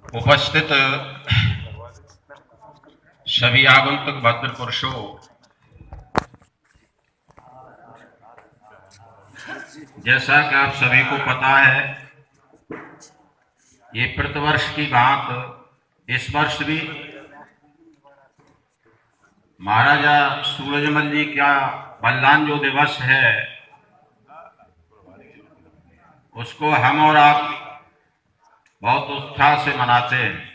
उपस्थित सभी आगंतुक भद्र पुरुषों, जैसा कि आप सभी को पता है, ये प्रतिवर्ष की भांत इस वर्ष भी महाराजा सूरजमल जी का बलिदान जो दिवस है, उसको हम और आप बहुत उत्साह से मनाते हैं।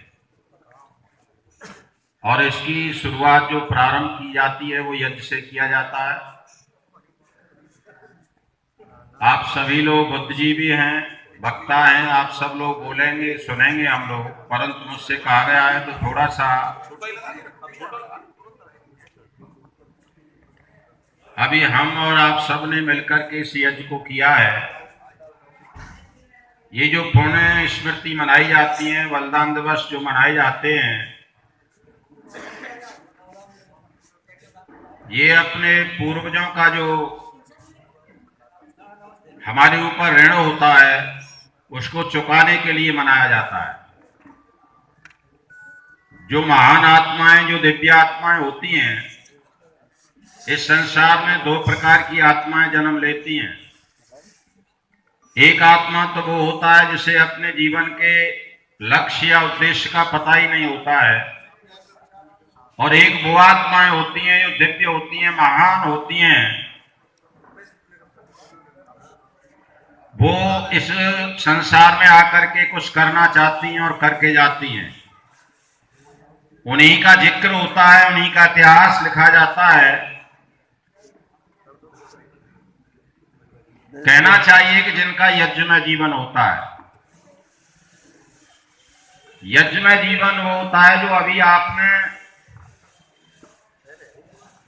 और इसकी शुरुआत जो प्रारंभ की जाती है वो यज्ञ से किया जाता है। आप सभी लोग बुद्धिजीवी हैं, वक्ता हैं, आप सब लोग बोलेंगे, सुनेंगे हम लोग, परंतु मुझसे कहा गया है तो थोड़ा सा अभी हम और आप सब ने मिलकर के इस यज्ञ को किया है। ये जो पुण्य स्मृति मनाई जाती है, बलिदान दिवस जो मनाए जाते हैं, ये अपने पूर्वजों का जो हमारे ऊपर ऋण होता है उसको चुकाने के लिए मनाया जाता है। जो महान आत्माएं, जो दिव्य आत्माएं होती हैं, इस संसार में दो प्रकार की आत्माएं जन्म लेती हैं। एक आत्मा तो वो होता है जिसे अपने जीवन के लक्ष्य या उद्देश्य का पता ही नहीं होता है, और एक वो आत्माएं होती हैं जो दिव्य होती हैं, महान होती हैं। वो इस संसार में आकर के कुछ करना चाहती हैं और करके जाती हैं। उन्हीं का जिक्र होता है, उन्हीं का इतिहास लिखा जाता है। कहना चाहिए कि जिनका यज्ञमय जीवन होता है। यज्ञमय जीवन वो होता है जो अभी आपने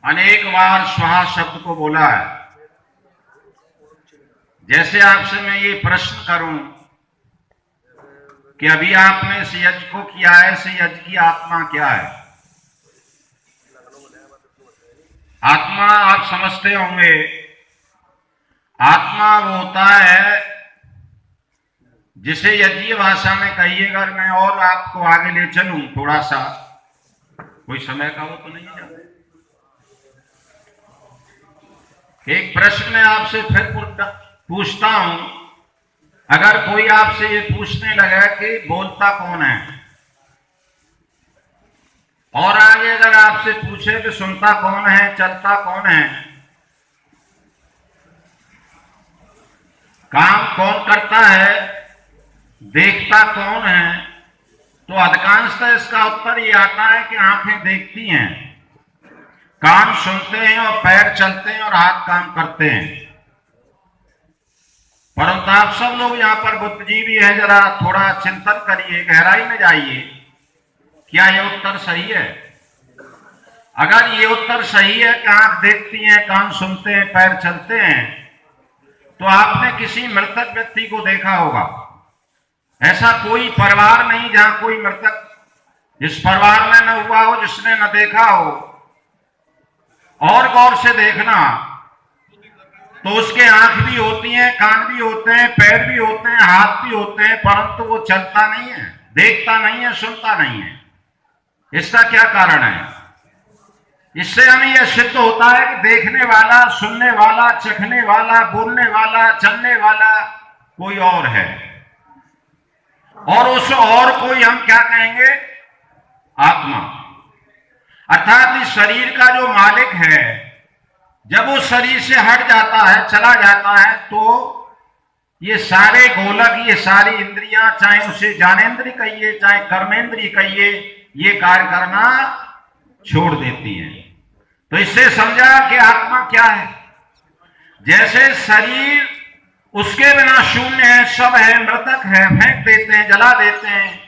अनेक बार स्वाहा शब्द को बोला है। जैसे आपसे मैं ये प्रश्न करूं कि अभी आपने इस यज्ञ को किया है, इस यज्ञ की आत्मा क्या है? आत्मा आप समझते होंगे, आत्मा वो होता है जिसे यज्ञीय भाषा में कहिएगा। मैं और आपको आगे ले चलूं थोड़ा सा, कोई समय का वो तो नहीं जाता। एक प्रश्न मैं आपसे फिर पूछता हूं, अगर कोई आपसे ये पूछने लगा कि बोलता कौन है, और आगे अगर आपसे पूछे कि सुनता कौन है, चलता कौन है, काम कौन करता है, देखता कौन है, तो अधिकांशतः इसका उत्तर ये आता है कि आंखें देखती हैं, कान सुनते हैं और पैर चलते हैं और हाथ काम करते हैं। परंतु आप सब लोग यहाँ पर बुद्धिजीवी है, जरा थोड़ा चिंतन करिए, गहराई में जाइए, क्या ये उत्तर सही है? अगर ये उत्तर सही है कि आंख देखती हैं, कान सुनते हैं, पैर चलते हैं, तो आपने किसी मृतक व्यक्ति को देखा होगा। ऐसा कोई परिवार नहीं जहां कोई मृतक जिस परिवार में न हुआ हो, जिसने न देखा हो। और गौर से देखना, तो उसके आंख भी होती हैं, कान भी होते हैं, पैर भी होते हैं, हाथ भी होते हैं, परंतु वो चलता नहीं है, देखता नहीं है, सुनता नहीं है। इसका क्या कारण है? इससे हमें यह सिद्ध होता है कि देखने वाला, सुनने वाला, चखने वाला, बोलने वाला, चलने वाला कोई और है, और उस और कोई हम क्या कहेंगे? आत्मा। अर्थात इस शरीर का जो मालिक है, जब वो शरीर से हट जाता है, चला जाता है, तो ये सारे गोलक, ये सारी इंद्रियां, चाहे उसे ज्ञानेन्द्रिय कहिए, चाहे कर्मेंद्रिय कहिए, ये कार्य करना छोड़ देती हैं। तो इससे समझा कि आत्मा क्या है। जैसे शरीर उसके बिना शून्य है, सब है, मृतक है, फेंक देते हैं, जला देते हैं,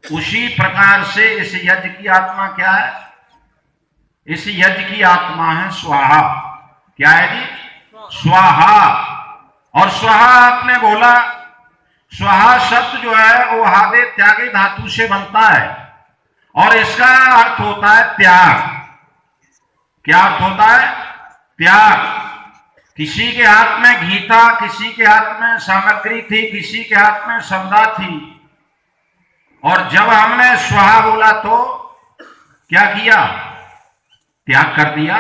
उसी प्रकार से इस यज्ञ की आत्मा क्या है? इस यज्ञ की आत्मा है स्वाहा। क्या है जी? स्वाहा। और स्वाहा आपने बोला, स्वाहा शब्द जो है वो हादे त्यागे धातु से बनता है, और इसका अर्थ होता है त्याग। क्या अर्थ होता है? त्याग। किसी के हाथ में घी था, किसी के हाथ में सामग्री थी, किसी के हाथ में सौदा थी, और जब हमने स्वाहा बोला तो क्या किया? त्याग कर दिया,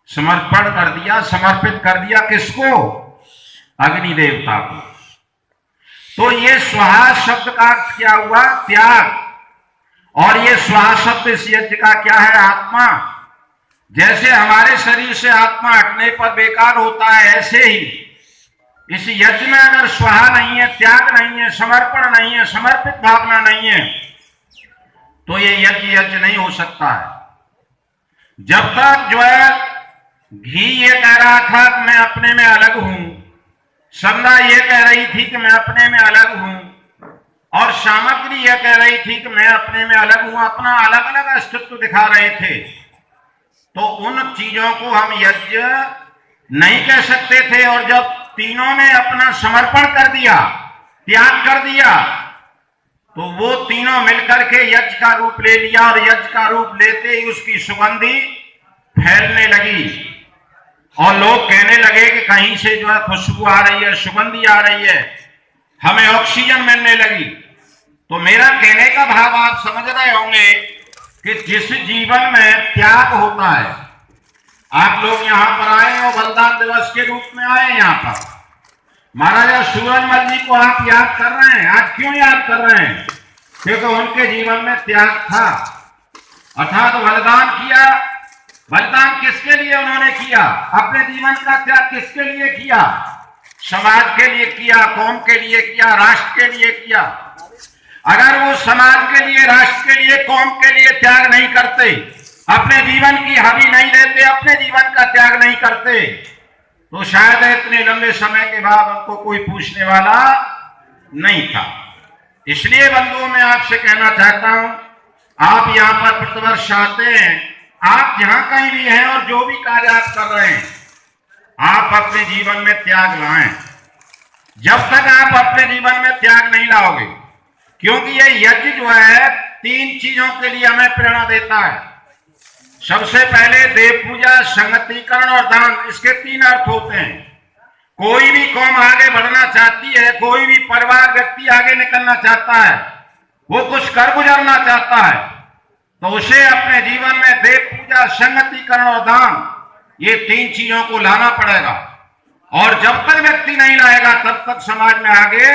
समर्पण कर दिया, समर्पित कर दिया। किसको? अग्नि देवता को। तो ये स्वाहा शब्द का अर्थ क्या हुआ? त्याग। और ये स्वाहा शब्द इस यज्ञ का क्या है? आत्मा। जैसे हमारे शरीर से आत्मा हटने पर बेकार होता है, ऐसे ही इस यज्ञ में अगर स्वाहा नहीं है, त्याग नहीं है, समर्पण नहीं है, समर्पित भावना नहीं है, तो ये यज्ञ नहीं हो सकता है। जब तक जो है घी ये कह रहा था कि मैं अपने में अलग हूं, संध्या ये कह रही थी कि मैं अपने में अलग हूं, और सामग्री यह कह रही थी कि मैं अपने में अलग हूं, अपना अलग अलग अस्तित्व दिखा रहे थे, तो उन चीजों को हम यज्ञ नहीं कह सकते थे। और जब तीनों ने अपना समर्पण कर दिया, त्याग कर दिया, तो वो तीनों मिलकर के यज्ञ का रूप ले लिया। और यज्ञ का रूप लेते ही उसकी सुगंधी फैलने लगी और लोग कहने लगे कि कहीं से जो है खुशबू आ रही है, सुगंधी आ रही है, हमें ऑक्सीजन मिलने लगी। तो मेरा कहने का भाव आप समझ रहे होंगे कि जिस जीवन में त्याग होता है, आप लोग यहां पर आए और बलिदान दिवस के रूप में आए यहाँ पर, महाराजा सूरजमल जी को आप याद कर रहे हैं। आज क्यों याद कर रहे हैं? क्योंकि उनके जीवन में त्याग था, अर्थात बलिदान किया। बलिदान किसके लिए उन्होंने किया? अपने जीवन का त्याग किसके लिए किया? समाज के लिए किया, कौम के लिए किया, राष्ट्र के लिए किया। अगर वो समाज के लिए, राष्ट्र के लिए, कौम के लिए त्याग नहीं करते, अपने जीवन की हवि नहीं देते, अपने जीवन का त्याग नहीं करते, तो शायद इतने लंबे समय के बाद उनको कोई पूछने वाला नहीं था। इसलिए बंधुओं, मैं आपसे कहना चाहता हूं, आप यहां पर प्रतिवर्ष आते हैं, आप जहां कहीं भी हैं और जो भी कार्य आप कर रहे हैं, आप अपने जीवन में त्याग लाएं। जब तक आप अपने जीवन में त्याग नहीं लाओगे, क्योंकि ये यज्ञ जो है 3 चीजों के लिए हमें प्रेरणा देता है। सबसे पहले देव पूजा, संगतिकरण और दान, इसके 3 अर्थ होते हैं। कोई भी कौम आगे बढ़ना चाहती है, कोई भी परिवार, व्यक्ति आगे निकलना चाहता है, वो कुछ कर गुजरना चाहता है, तो उसे अपने जीवन में देव पूजा, संगतिकरण और दान, ये 3 चीजों को लाना पड़ेगा। और जब तक व्यक्ति नहीं लाएगा, तब तक समाज में आगे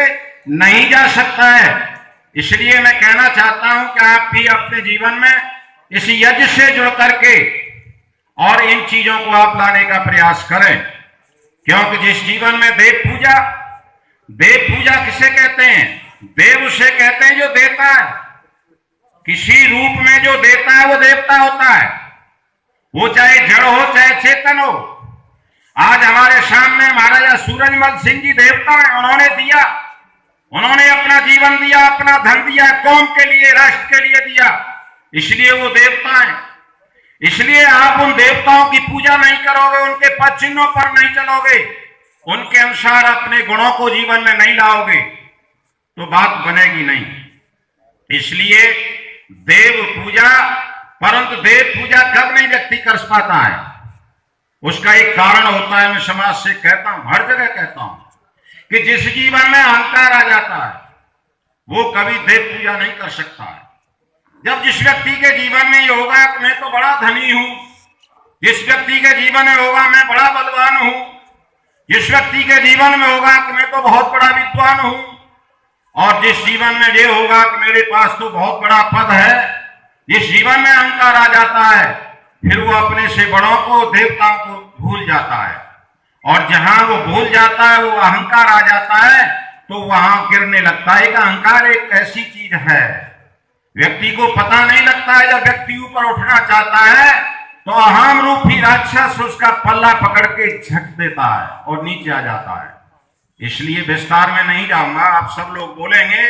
नहीं जा सकता है। इसलिए मैं कहना चाहता हूं कि आप भी अपने जीवन में इस यज्ञ से जुड़ करके और इन चीजों को आप लाने का प्रयास करें। क्योंकि जिस जीवन में देव पूजा किसे कहते हैं? देव उसे कहते हैं जो देता है। किसी रूप में जो देता है वो देवता होता है, वो चाहे जड़ हो चाहे चेतन हो। आज हमारे सामने महाराजा सूरजमल सिंह जी देवता हैं, उन्होंने दिया, उन्होंने अपना जीवन दिया, अपना धन दिया, कौम के लिए, राष्ट्र के लिए दिया, इसलिए वो देवता हैं। इसलिए आप उन देवताओं की पूजा नहीं करोगे, उनके पद चिन्हों पर नहीं चलोगे, उनके अनुसार अपने गुणों को जीवन में नहीं लाओगे, तो बात बनेगी नहीं। इसलिए देव पूजा, परंतु देव पूजा कब नहीं व्यक्ति कर पाता है, उसका एक कारण होता है। मैं समाज से कहता हूं, हर जगह कहता हूं, कि जिस जीवन में अहंकार आ जाता है, वो कभी देव पूजा नहीं कर सकता है। जब जिस व्यक्ति के जीवन में ये होगा कि मैं तो बड़ा धनी हूं, जिस व्यक्ति के जीवन में होगा मैं बड़ा बलवान हूं, जिस व्यक्ति के जीवन में होगा कि मैं तो बहुत बड़ा विद्वान हूं, और जिस जीवन में ये होगा कि मेरे पास तो बहुत बड़ा पद है, जिस जीवन में अहंकार आ जाता है, फिर वो अपने से बड़ों को, देवताओं को भूल जाता है। और जहां वो भूल जाता है, वो अहंकार आ जाता है, तो वहां गिरने लगता है। अहंकार एक ऐसी चीज है, व्यक्ति को पता नहीं लगता है। जब व्यक्ति ऊपर उठना चाहता है, तो अहम रूपी राक्षस उसका पल्ला पकड़ के झट देता है और नीचे आ जाता है। इसलिए विस्तार में नहीं जाऊंगा, आप सब लोग बोलेंगे।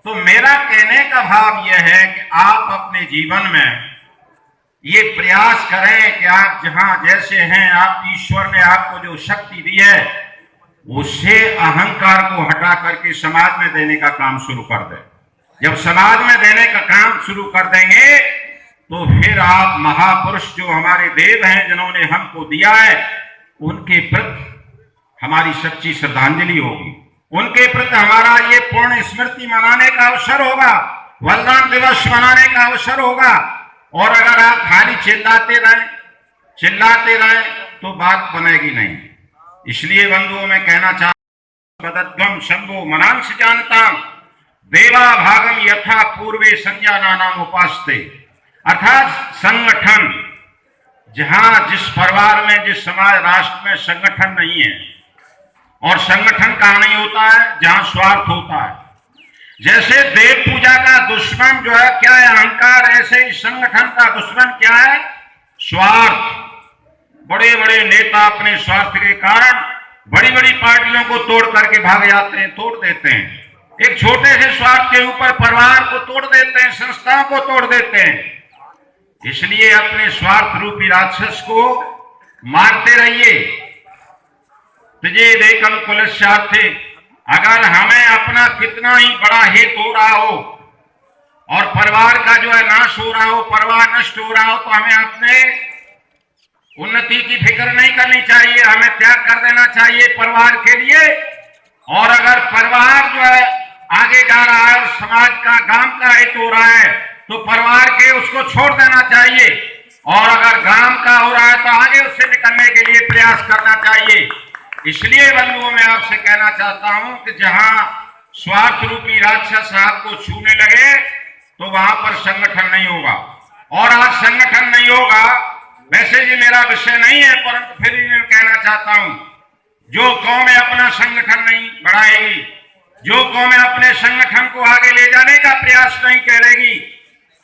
तो मेरा कहने का भाव यह है कि आप अपने जीवन में ये प्रयास करें कि आप जहां जैसे हैं, आप ईश्वर ने आपको जो शक्ति दी है, उससे अहंकार को हटा करके समाज में देने का काम शुरू कर दें। जब समाज में देने का काम शुरू कर देंगे, तो फिर आप महापुरुष जो हमारे देव हैं, जिन्होंने हमको दिया है, उनके प्रति हमारी सच्ची श्रद्धांजलि होगी, उनके प्रति हमारा ये पूर्ण स्मृति मनाने का अवसर होगा। बलिदान दिवस मनाने का अवसर होगा। और अगर आप खाली चिल्लाते रहे तो बात बनेगी नहीं। इसलिए बंधुओं में कहना चाहता बदद्गम शंभो मनांश जानता देवा भागम यथा पूर्वे संज्ञाना नाम उपासते। अर्थात संगठन, जहां जिस परिवार में, जिस समाज राष्ट्र में संगठन नहीं है, और संगठन कहां नहीं होता है, जहां स्वार्थ होता है। जैसे देव पूजा का दुश्मन जो है क्या है, अहंकार, ऐसे ही संगठन का दुश्मन क्या है, स्वार्थ। बड़े बड़े नेता अपने स्वार्थ के कारण बड़ी बड़ी पार्टियों को तोड़ करके भाग जाते हैं, तोड़ देते हैं। एक छोटे से स्वार्थ के ऊपर परिवार को तोड़ देते हैं, संस्थाओं को तोड़ देते हैं। इसलिए अपने स्वार्थ रूपी राक्षस को मारते रहिए। तुझे देखम कुलस्यार्थे, अगर हमें अपना कितना ही बड़ा हित हो रहा हो और परिवार का जो है नाश हो रहा हो, परिवार नष्ट हो रहा हो, तो हमें अपने उन्नति की फिक्र नहीं करनी चाहिए, हमें त्याग कर देना चाहिए परिवार के लिए। और अगर परिवार जो है आगे जा रहा है और समाज का, गांव का हित हो रहा है, तो परिवार के उसको छोड़ देना चाहिए। और अगर गांव का हो रहा है तो आगे उससे निकलने के लिए प्रयास करना चाहिए। इसलिए बंधुओं मैं आपसे कहना चाहता हूं कि जहां स्वार्थ रूपी राक्षस आपको छूने लगे तो वहां पर संगठन नहीं होगा। और आज संगठन नहीं होगा, वैसे ये मेरा विषय नहीं है, परंतु फिर भी मैं कहना चाहता हूं, जो कौम अपना संगठन नहीं बढ़ाएगी, जो कौम अपने संगठन को आगे ले जाने का प्रयास नहीं करेगी,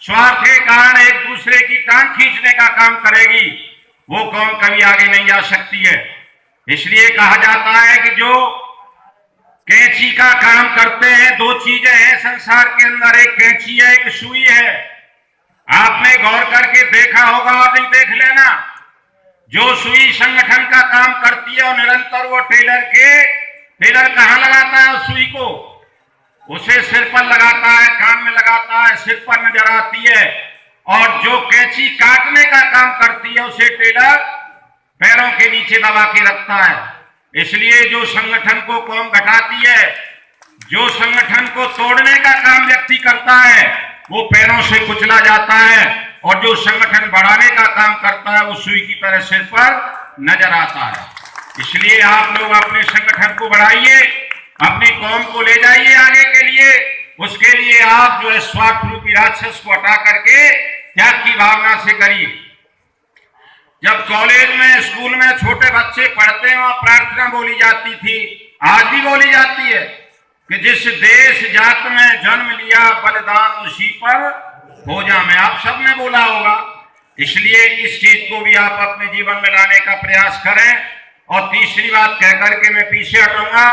स्वार्थ के कारण एक दूसरे की टांग खींचने का काम करेगी, वो कौम कभी आगे नहीं जा सकती है। इसलिए कहा जाता है कि जो कैंची का काम करते हैं, दो चीजें हैं संसार के अंदर, एक कैंची है, एक सुई है। आपने गौर करके देखा होगा और नहीं देख लेना, जो सुई संगठन का काम करती है और निरंतर वो टेलर कहां लगाता है उस सुई को, उसे सिर पर लगाता है, कान में लगाता है, सिर पर नजर आती है। और जो कैंची काटने का काम करती है उसे टेलर पैरों के नीचे दबा के रखता है। इसलिए जो संगठन को कौम घटाती है, जो संगठन को तोड़ने का काम व्यक्ति करता है, वो पैरों से कुचला जाता है। और जो संगठन बढ़ाने का काम करता है वो सुई की तरह सिर पर नजर आता है। इसलिए आप लोग अपने संगठन को बढ़ाइए, अपनी कौम को ले जाइए आगे के लिए। उसके लिए आप जो है स्वार्थ रूपी राक्षस को हटा करके त्याग की भावना से करिए। जब कॉलेज में, स्कूल में छोटे बच्चे पढ़ते हैं, वहां प्रार्थना बोली जाती थी, आज भी बोली जाती है कि जिस देश जात में जन्म लिया बलिदान उसी पर हो जा में। आप सबने बोला होगा। इसलिए इस चीज को भी आप अपने जीवन में लाने का प्रयास करें। और तीसरी बात कहकर के मैं पीछे हटूंगा,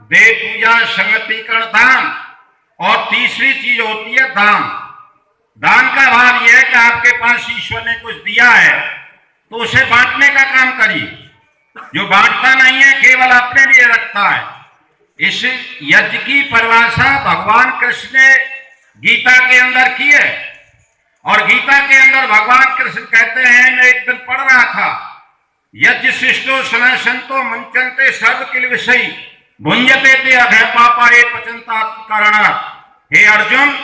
देव पूजा, संगतिकरण, दान। और तीसरी चीज होती है दान। दान का भाव यह है कि आपके पास ईश्वर ने कुछ दिया है तो उसे बांटने का काम करिए। जो बांटता नहीं है केवल अपने लिए रखता है। इस यज्ञ की परिभाषा भगवान कृष्ण ने गीता के अंदर की है। और गीता के अंदर भगवान कृष्ण कहते हैं, मैं एक दिन पढ़ रहा था, यज्ञ शिष्टो समय संतो मंचनते सर्व किल विषय भुंजते ते अभय पापा ये पचनता आत्मकारणा। हे अर्जुन,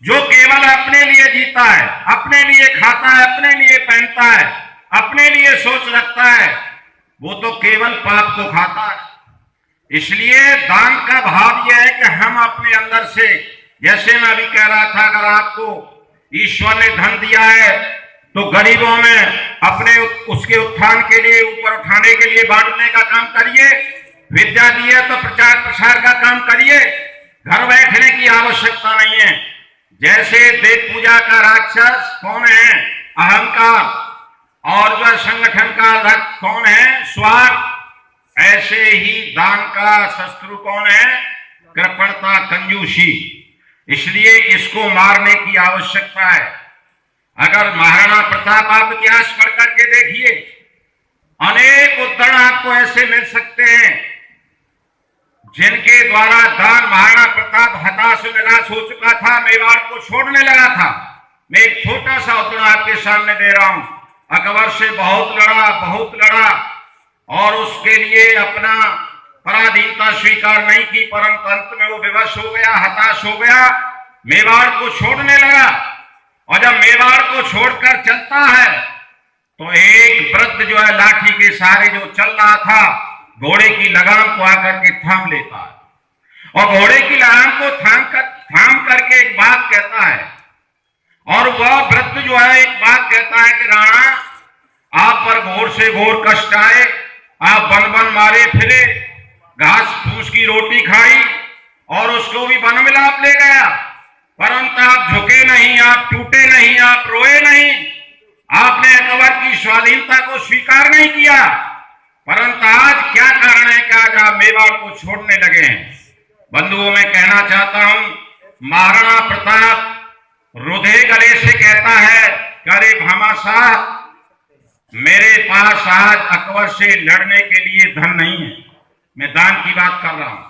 जो केवल अपने लिए जीता है, अपने लिए खाता है, अपने लिए पहनता है, अपने लिए सोच रखता है, वो तो केवल पाप को खाता है। इसलिए दान का भाव यह है कि हम अपने अंदर से, जैसे मैं अभी कह रहा था, अगर आपको ईश्वर ने धन दिया है तो गरीबों में अपने उसके उत्थान के लिए, ऊपर उठाने के लिए बांटने का काम करिए। विद्या दी है तो प्रचार प्रसार का काम करिए। घर बैठने की आवश्यकता नहीं है। जैसे देव पूजा का राक्षस कौन है? अहंकार। और जो संगठन का रक्त कौन है? स्वार्थ। ऐसे ही दान का शत्रु कौन है? कृपणता, कंजूसी। इसलिए इसको मारने की आवश्यकता है। अगर महाराणा प्रताप आप इतिहास पढ़ करके देखिए, अनेक उदाहरण आपको ऐसे मिल सकते हैं जिनके द्वारा दान, महाराणा प्रताप हताश निराश हो चुका था, मेवाड़ को छोड़ने लगा था। मैं एक छोटा सा उदाहरण आपके सामने दे रहा हूं। अकबर से बहुत लड़ा और उसके लिए अपना पराधीनता स्वीकार नहीं की, परंतु अंत में वो विवश हो गया, हताश हो गया मेवाड़ को छोड़ने लगा। और जब मेवाड़ को छोड़कर चलता है तो एक वृद्ध जो है लाठी के सहारे जो चल रहा था घोड़े की लगाम को आकर के थाम लेता है और घोड़े की लगाम को थाम करके एक बात कहता है। और वह वृद्ध जो है एक बात कहता है कि राणा, आप पर घोर से घोर कष्ट आए, आप बन बन मारे फिरे, घास फूस की रोटी खाई और उसको भी वन मिलाप ले गया, परंतु आप झुके नहीं, आप टूटे नहीं, आप रोए नहीं, आपने अकबर की स्वाधीनता को स्वीकार नहीं किया। परंतु आज क्या कारण है कि आज आप मेवाड़ को छोड़ने लगे हैं? बंधुओं, मैं कहना चाहता हूं, महाराणा प्रताप रुधे गले से कहता है, अरे भामाशाह, मेरे पास आज अकबर से लड़ने के लिए धन नहीं है। मैं दान की बात कर रहा हूं।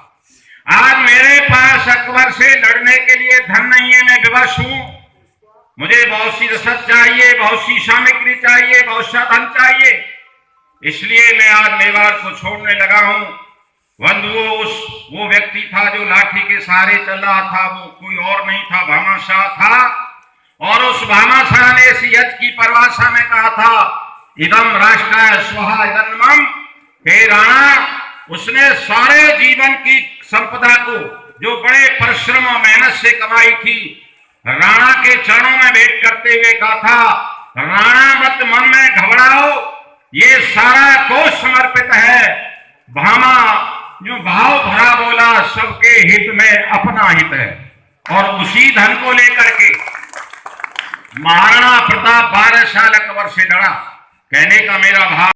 आज मेरे पास अकबर से लड़ने के लिए धन नहीं है, मैं विवश हूं। मुझे बहुत सी रसद चाहिए, बहुत सी सामग्री चाहिए, बहुत सा धन चाहिए, इसलिए मैं आज मेवाड़ को छोड़ने लगा हूं। बंधुओं, वो व्यक्ति था जो लाठी के सहारे चल रहा था, वो कोई और नहीं था, भामाशाह था। और उस भामाशाह ने इस यज्ञ की परिभाषा में कहा था, इदम राष्ट्राय स्वहा इदन्नम। हे राणा, उसने सारे जीवन की संपदा को जो बड़े परिश्रम और मेहनत से कमाई थी, राणा के चरणों में भेंट करते हुए कहा था, राणा मत मन में घबराओ, ये सारा को समर्पित है। भामा जो भाव भरा बोला, सबके हित में अपना हित है। और उसी धन को लेकर के महाराणा प्रताप 12 साल अकबर से लड़ा। कहने का मेरा भाव